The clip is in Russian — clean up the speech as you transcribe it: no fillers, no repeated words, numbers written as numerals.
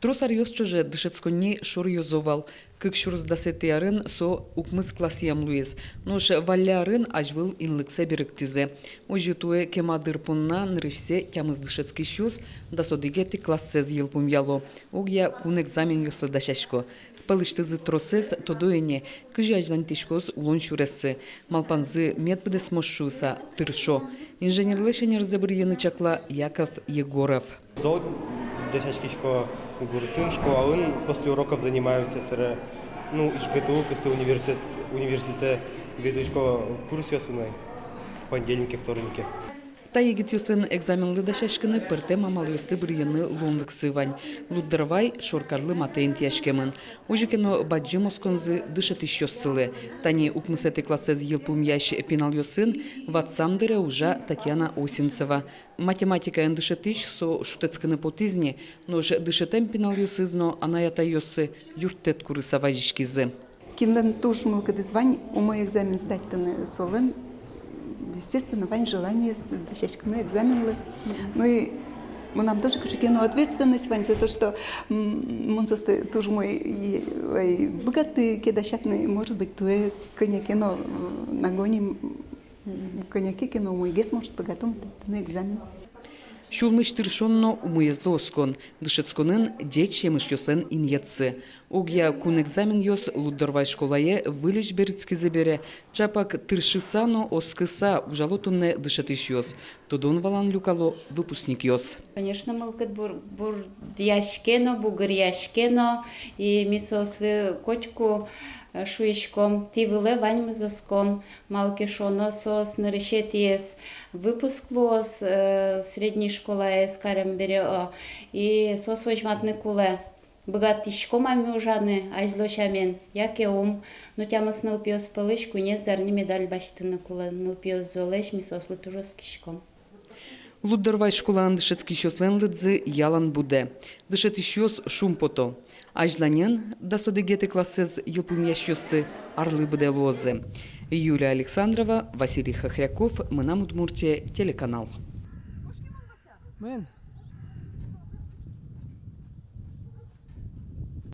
Тросар йосчоже дышецконни шор йозовал. Кык шурыздасетиярын со укмыс класс ямлуез. Нош валярын ажвыл инлыксе беректизе. Ожитуе кемадырпунна нырышсе тямыз дышецкий шуз, да содигети классез елпум яло. Огя кун экзамен йосладашашко. Пылыштызы тросес тодоене, кыжи ажлантишкоз улон шурессы. Малпанзы медпыдес мошшуса, тыршо. Инженерлешенерзе бір янычакла Яков Егоров. Дешачкишко гуртын школын после уроков занимаемся с ИЖГТУ, университет визучко курс ясуной понедельники, вторники. Та егит юсын экзаменлы дашашкыны пырте мамалюсты бір ені лондык сывань. Луддырвай шоркарлы матейн тияшкемын. Ожикено баджи москонзы дышат еще сылы. Тани укмысеты классез елпум ящ пинал юсын, ватсамдыре уже Татьяна Осинцева. Математика ен дышатыш со шутецкыны потизни, но же дышатем пинал юсызно, она ята юсы юртет курыса вайжишкизы. Кинлен туш мылкады звань, у мой экзамен сдать-то солен. Естественно, вань желание сдать экзамены. Ну и мы нам тоже кашикину ответственность вань за то, что мы тоже мой богатый кедащатный, может быть, туе коньякино нагоним коньяки кино мой гес может богатым сдать на экзамен. Шулмыш тыршонно умыезлы оскон, дышецконын деч емыш йослен иньетсы. Огя кун экзамен йос луддорвай школае вылиш берицкизе бере, чапак тыршысано оскыса ужалотунне дышетыш йос. Тодон валан люкало выпускник йос. Конечно, мылкыт бур яшкено, бугыр яшкено, и мисослы кочку шуешком, тивыле ваньмыз оскон, малки шоно сос, нарышетиес, выпусклос, средней школа эскарем бере, и сос вожматны куле. Богатишко маме ужаны, айзлошамен, яке но тямас нылпиос пылышку, не зарни медаль баштыны куле, нылпиос золеш, мисослы тужос кишком. Луддорвай школан дышецкий щослен лыдзы ялан буде. Дышетыш йос шум пото. Ажланен да содегеты классез елпумящосы орлы буде лозы. Юлия Александрова, Василий Хохряков, мы на Удмуртия, телеканал.